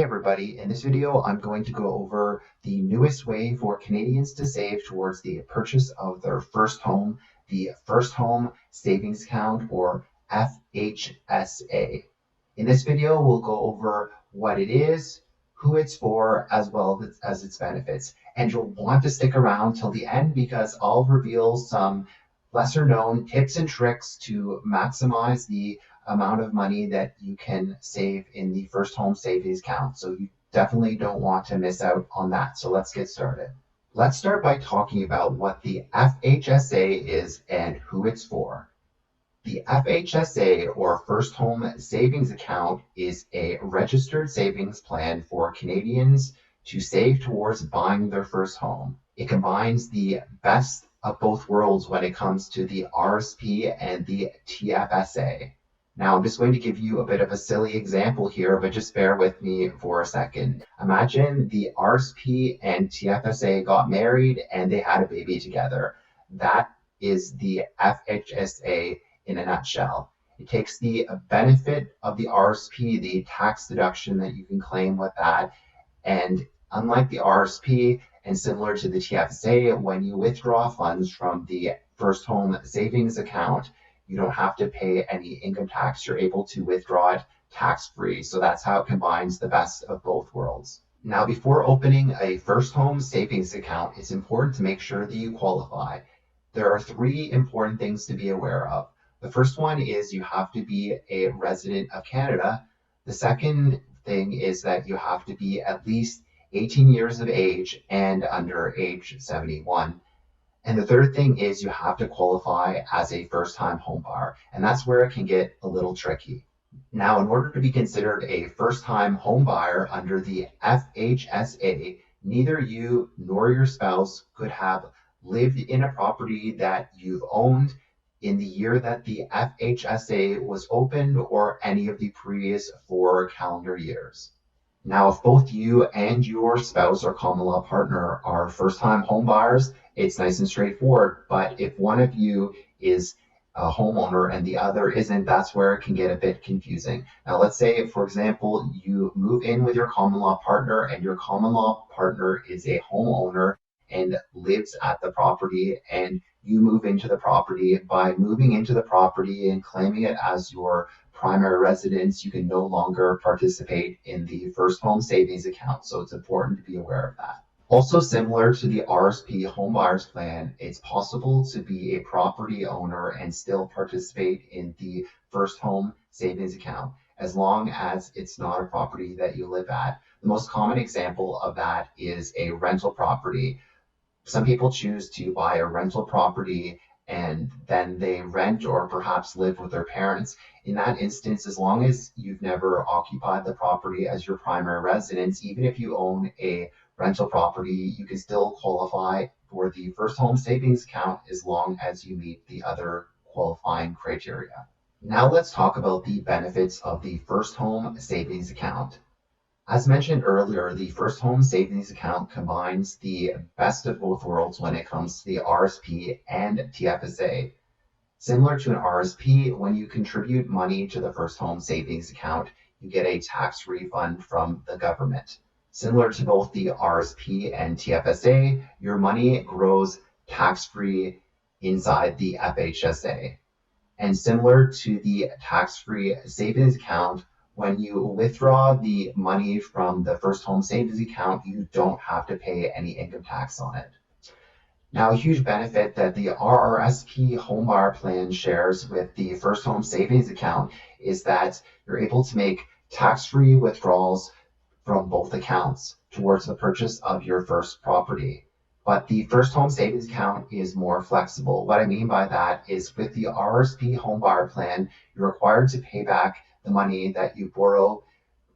everybody, in this video I'm going to go over the newest way for Canadians to save towards the purchase of their first home, the First Home Savings Account, or FHSA. In this video we'll go over what it is, who it's for, as well as its benefits. And you'll want to stick around till the end because I'll reveal some lesser known tips and tricks to maximize the amount of money that you can save in the First Home Savings Account. So you definitely don't want to miss out on that. So let's get started. Let's start by talking about what the FHSA is and who it's for. The FHSA, or First Home Savings Account, is a registered savings plan for Canadians to save towards buying their first home. It combines the best of both worlds when it comes to the RSP and the TFSA. Now, I'm just going to give you a bit of a silly example here, but just bear with me for a second. Imagine the RSP and TFSA got married and they had a baby together. That is the FHSA in a nutshell. It takes the benefit of the RSP, the tax deduction that you can claim with that, and unlike the RSP and similar to the TFSA, when you withdraw funds from the First Home Savings Account, you don't have to pay any income tax. You're able to withdraw it tax-free. So that's how it combines the best of both worlds. Now, before opening a First Home Savings Account, it's important to make sure that you qualify. There are three important things to be aware of. The first one is you have to be a resident of Canada. The second thing is that you have to be at least 18 years of age and under age 71. And the third thing is you have to qualify as a first-time home buyer, and that's where it can get a little tricky. Now, in order to be considered a first-time home buyer under the FHSA, neither you nor your spouse could have lived in a property that you've owned in the year that the FHSA was opened or any of the previous 4 calendar years. Now, if both you and your spouse or common law partner are first-time home buyers, it's nice and straightforward. But if one of you is a homeowner and the other isn't, that's where it can get a bit confusing. Now, let's say, for example, you move in with your common law partner and your common law partner is a homeowner and lives at the property, and you move into the property. By moving into the property and claiming it as your primary residence, you can no longer participate in the First Home Savings Account. So it's important to be aware of that. Also, similar to the RSP Home Buyers Plan, it's possible to be a property owner and still participate in the First Home Savings Account, as long as it's not a property that you live at. The most common example of that is a rental property. Some people choose to buy a rental property and then they rent or perhaps live with their parents. In that instance, as long as you've never occupied the property as your primary residence, even if you own a rental property, you can still qualify for the First Home Savings Account as long as you meet the other qualifying criteria. Now let's talk about the benefits of the First Home Savings Account. As mentioned earlier, the First Home Savings Account combines the best of both worlds when it comes to the RSP and TFSA. Similar to an RSP, when you contribute money to the First Home Savings Account, you get a tax refund from the government. Similar to both the RSP and TFSA, your money grows tax-free inside the FHSA. And similar to the tax-free savings account, when you withdraw the money from the First Home Savings Account, you don't have to pay any income tax on it. Now, a huge benefit that the RRSP Home Buyer Plan shares with the First Home Savings Account is that you're able to make tax-free withdrawals from both accounts towards the purchase of your first property. But the First Home Savings Account is more flexible. What I mean by that is with the RRSP Home Buyer Plan, you're required to pay back the money that you borrow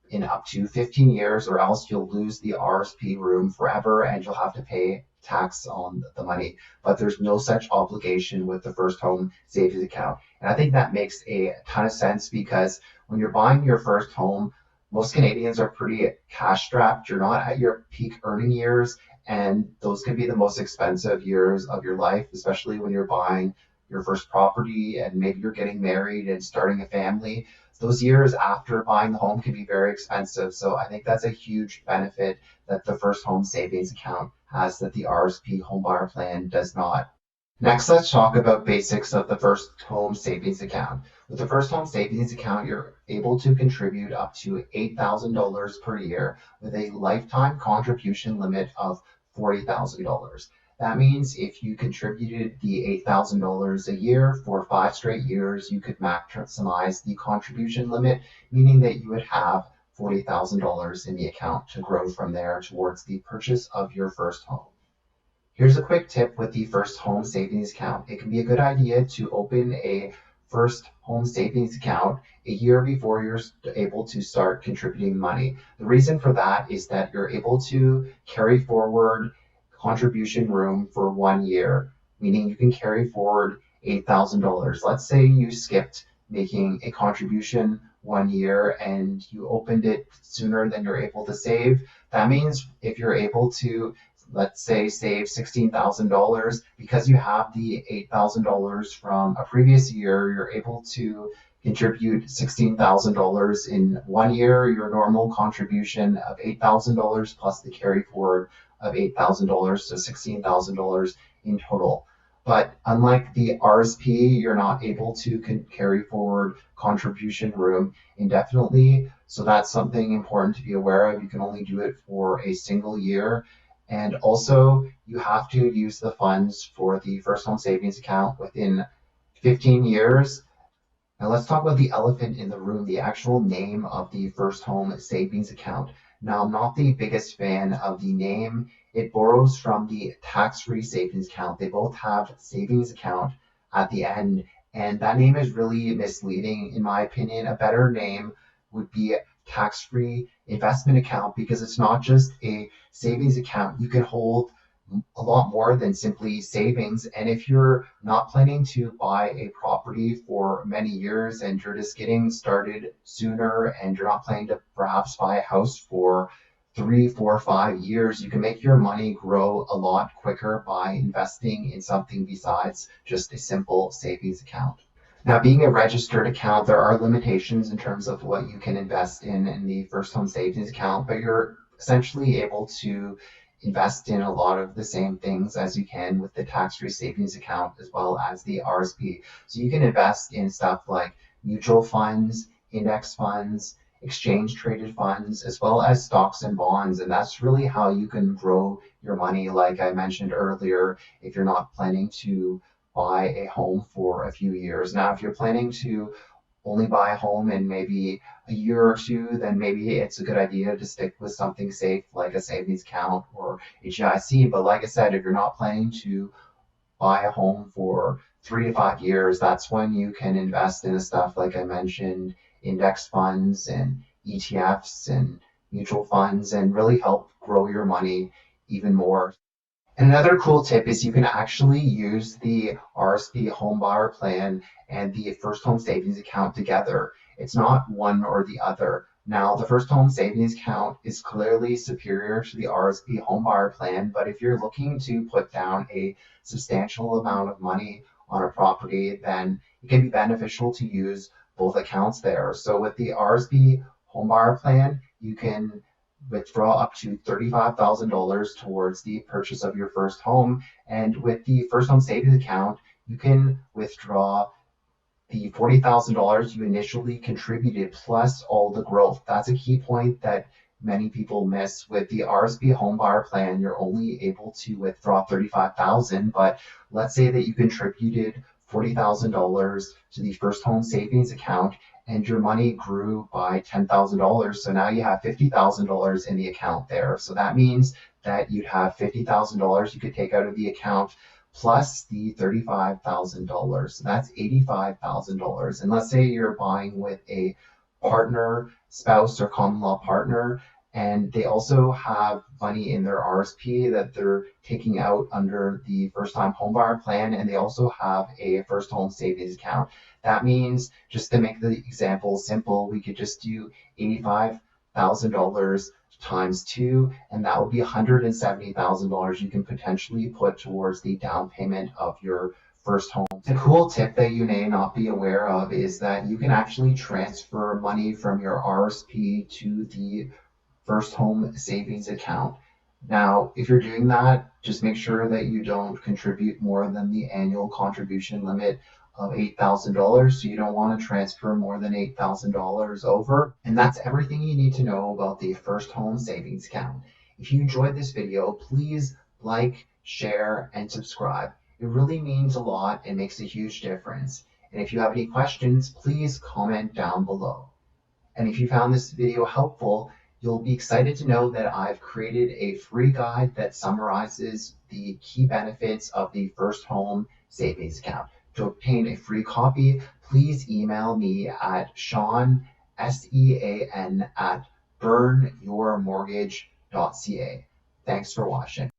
in up to 15 years, or else you'll lose the RSP room forever and you'll have to pay tax on the money. But there's no such obligation with the First Home Savings Account. And I think that makes a ton of sense because when you're buying your first home, most Canadians are pretty cash strapped. You're not at your peak earning years, and those can be the most expensive years of your life, especially when you're buying your first property and maybe you're getting married and starting a family. those years after buying the home can be very expensive. So I think that's a huge benefit that the first home savings account has that the RSP homebuyer plan does not. Next, let's talk about basics of the first home savings account. With the first home savings account, you're able to contribute up to $8,000 per year with a lifetime contribution limit of $40,000. That means if you contributed the $8,000 a year for 5 straight years, you could maximize the contribution limit, meaning that you would have $40,000 in the account to grow from there towards the purchase of your first home. Here's a quick tip with the first home savings account. It can be a good idea to open a first home savings account a year before you're able to start contributing money. The reason for that is that you're able to carry forward contribution room for 1 year, meaning you can carry forward $8,000. Let's say you skipped making a contribution 1 year and you opened it sooner than you're able to save. That means if you're able to, let's say, save $16,000, because you have the $8,000 from a previous year, you're able to contribute $16,000 in 1 year, your normal contribution of $8,000 plus the carry forward of $8,000, so $16,000 in total. But unlike the RSP, you're not able to carry forward contribution room indefinitely. So that's something important to be aware of. You can only do it for a single year. And also, you have to use the funds for the first home savings account within 15 years. Now let's talk about the elephant in the room, the actual name of the first home savings account. Now, I'm not the biggest fan of the name. It borrows from the tax-free savings account. They both have savings account at the end, and that name is really misleading in my opinion. A better name would be tax-free investment account, because it's not just a savings account. You can hold a lot more than simply savings. And if you're not planning to buy a property for many years and you're just getting started sooner and you're not planning to perhaps buy a house for 3, 4, 5 years, you can make your money grow a lot quicker by investing in something besides just a simple savings account. Now, being a registered account, there are limitations in terms of what you can invest in the first home savings account, but you're essentially able to invest in a lot of the same things as you can with the tax-free savings account as well as the RSP. So you can invest in stuff like mutual funds, index funds, exchange traded funds, as well as stocks and bonds. And that's really how you can grow your money. Like I mentioned earlier, if you're not planning to buy a home for a few years. Now, if you're planning to only buy a home in maybe a year or two, then maybe it's a good idea to stick with something safe like a savings account or a GIC. But like I said, if you're not planning to buy a home for 3 to 5 years, that's when you can invest in the stuff like I mentioned, index funds and ETFs and mutual funds, and really help grow your money even more. And another cool tip is you can actually use the RSP homebuyer plan and the first home savings account together. It's not one or the other. Now, the first home savings account is clearly superior to the RSP homebuyer plan, but if you're looking to put down a substantial amount of money on a property, then it can be beneficial to use both accounts there. So with the RSP homebuyer plan, you can withdraw up to $35,000 towards the purchase of your first home. And with the first home savings account, you can withdraw the $40,000 you initially contributed plus all the growth. That's a key point that many people miss. With the RSP homebuyer plan, you're only able to withdraw $35,000, but let's say that you contributed $40,000 to the first home savings account and your money grew by $10,000. So now you have $50,000 in the account there. So that means that you'd have $50,000 you could take out of the account plus the $35,000. So that's $85,000. And let's say you're buying with a partner, spouse, or common law partner, and they also have money in their RSP that they're taking out under the first time homebuyer plan, and they also have a first home savings account. That means, just to make the example simple, we could just do $85,000 times 2, and that would be $170,000 you can potentially put towards the down payment of your first home. A cool tip that you may not be aware of is that you can actually transfer money from your RSP to the first home savings account. Now, if you're doing that, just make sure that you don't contribute more than the annual contribution limit of $8,000. So you don't want to transfer more than $8,000 over. And that's everything you need to know about the first home savings account. If you enjoyed this video, please like, share, and subscribe. It really means a lot and makes a huge difference. And if you have any questions, please comment down below. And if you found this video helpful, you'll be excited to know that I've created a free guide that summarizes the key benefits of the first home savings account. To obtain a free copy, please email me at Sean, SEAN, at burnyourmortgage.ca. Thanks for watching.